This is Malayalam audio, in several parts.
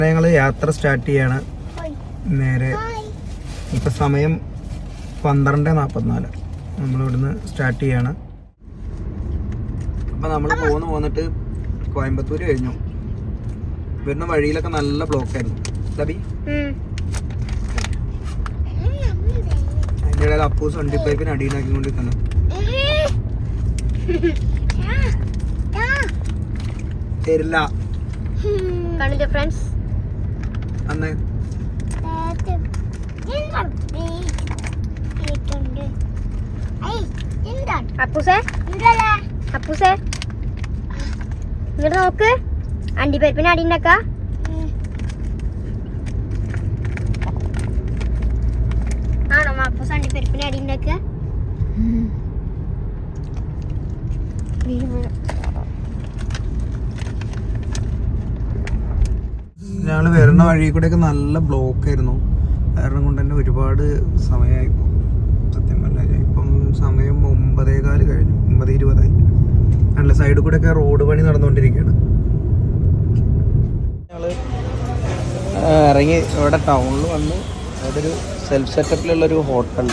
ഞങ്ങൾ യാത്ര സ്റ്റാർട്ട് ചെയ്യാണ്. നേരെ ഇപ്പം സമയം 12:44. നമ്മളിവിടുന്ന് സ്റ്റാർട്ട് ചെയ്യാണ്. അപ്പം നമ്മൾ പോന്നിട്ട് കോയമ്പത്തൂർ കഴിഞ്ഞു. വരുന്ന വഴിയിലൊക്കെ നല്ല ബ്ലോക്കായിരുന്നു. തബി അതിൻ്റെ ഇടയിൽ അപ്പൂസ് വണ്ടി പൈപ്പിന് അടിയിലാക്കിക്കൊണ്ടിരിക്കുന്നു. തരില്ല കണ്ടില്ലേ ഫ്രണ്ട്സ്? അന്ന് അപ്പൂസേ അപ്പൂസേ ഇങ്ങോട്ട് നോക്ക്. അണ്ടിപ്പരിപ്പിന് അടി ഉണ്ടാക്ക. ആണോ അപ്പൂസ് അണ്ടിപ്പരിപ്പിന് അടി ഉണ്ടാക്കുക? ഞങ്ങൾ വരുന്ന വഴി കൂടെയൊക്കെ നല്ല ബ്ലോക്ക് ആയിരുന്നു. കാരണം കൊണ്ട് തന്നെ ഒരുപാട് സമയമായിപ്പോൾ. സത്യം പറഞ്ഞാൽ ഇപ്പം സമയം 9:15 കഴിഞ്ഞു, 9:20. നല്ല സൈഡിൽ കൂടെയൊക്കെ റോഡ് പണി നടന്നുകൊണ്ടിരിക്കുകയാണ്. ഞങ്ങൾ ഇറങ്ങി ഇവിടെ ടൗണിൽ വന്ന് അവിടെ ഒരു സെൽഫ് സെറ്റപ്പിലുള്ളൊരു ഹോട്ടൽ,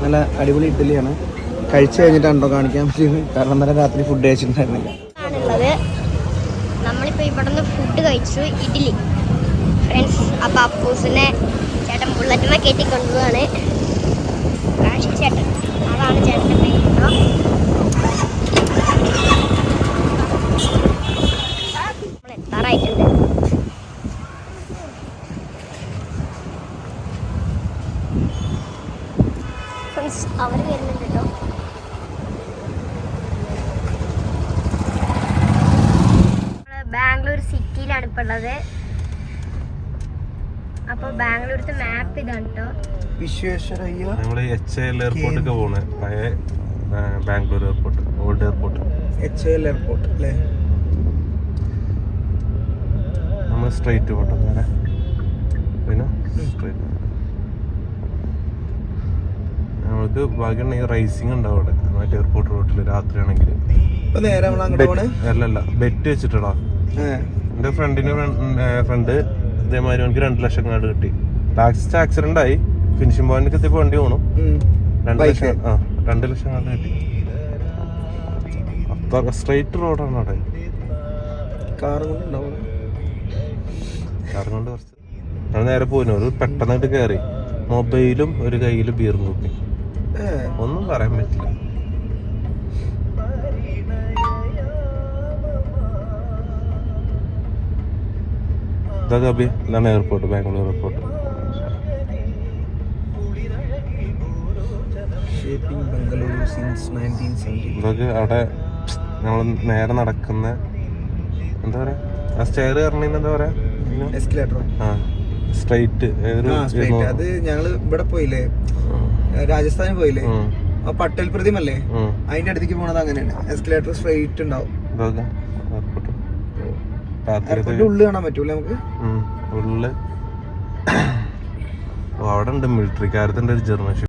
നല്ല അടിപൊളി ഇഡ്ഡലിയാണ്. കഴിച്ചു കഴിഞ്ഞിട്ടാണോ കാണിക്കാൻ പറ്റിയത്, കാരണം ഇന്നലെ രാത്രി ഫുഡ് കഴിച്ചിട്ടുണ്ടായിരുന്നില്ല. നമ്മളിപ്പോൾ ഇവിടെ നിന്ന് ഫുഡ് കഴിച്ചു, ഇഡ്ഡലി ഫ്രണ്ട്സ്. അപ്പോൾ അപ്പൂസിനെ ചേട്ടൻ ബുള്ളറ്റിനെ കയറ്റി കൊണ്ടുപോവാണ്. കാശി ചേട്ടൻ, അതാണ് ചേട്ടൻ്റെ പേര് കേട്ടോ. നമ്മൾ എത്താറായിട്ടുണ്ട്. ഫ്രണ്ട്സ് അവർ വരുന്നുണ്ട് കേട്ടോ. ബാംഗ്ലൂർ സിറ്റിയിലാണ് ഇപ്പോൾ ഉള്ളത്. അപ്പോൾ ബാംഗ്ലൂരത്തെ മാപ്പ് ഇതാണ് കേട്ടോ. വിശ്വേശ്വരയ്യ നമ്മള് HAL എയർപോർട്ടൊക്കെ പോണേ. പഴയ Bangalore airport, old airport. HAL airport അല്ലേ? നമ്മൾ സ്ട്രൈറ്റ് പോട്ടെ നേരെ. പിന്നെ സ്ട്രൈറ്റ് നമ്മൾക്ക് ഭാഗ്യമുണ്ടെങ്കിൽ റൈസിങ് ഉണ്ടാവും അവിടെ മറ്റേ എയർപോർട്ട് റോട്ടിൽ രാത്രിയാണെങ്കിൽ. അല്ലല്ല ബെറ്റ് വെച്ചിട്ടാ. എന്റെ ഫ്രണ്ട് ഇതേമാതിരി എനിക്ക് 2 ലക്ഷം കാർഡ് കിട്ടി. ലാസ്റ്റ് ആക്സിഡന്റ് ആയി, ഫിനിഷിംഗ് പോയിന്റ് എത്തിയപ്പോ വണ്ടി പോണു. 2 ലക്ഷം കാർഡ് കിട്ടി. അത്ര സ്ട്രൈറ്റ് റോഡാണ് അവിടെ. കാർ കൊണ്ട് കുറച്ച് ഞാൻ നേരെ പോയിരുന്നു. ഒരു പെട്ടെന്നായിട്ട് കയറി, മൊബൈലും ഒരു കയ്യിലും ബിയറും കുപ്പി. ഒന്നും പറയാൻ പറ്റില്ല. ഇതാണ് എയർപോർട്ട്, ബാംഗ്ലൂർ എയർപോർട്ട്. ഇതൊക്കെ അവിടെ നമ്മൾ നേരെ നടക്കുന്ന എന്താ പറയാ, ആ സ്റ്റെയർ കയറണ എന്താ പറയാ, സ്ട്രൈറ്റ്. അത് ഞങ്ങള് ഇവിടെ പോയില്ലേ, രാജസ്ഥാനിൽ പോയില്ലേ, പട്ടേൽ പ്രതിമല്ലേ, അതിന്റെ അടുത്തേക്ക് പോണത് അങ്ങനെയാണ്. എസ്കലേറ്റർ സ്ട്രൈറ്റ് ഉണ്ടാവും. ഉള്ളിൽ കാണാൻ പറ്റൂല നമുക്ക്. ഉള്ളില് അവിടെ ഉണ്ട് മിലിറ്ററിക്കാരത്തിന്റെ ഒരു ജർമ്മൻ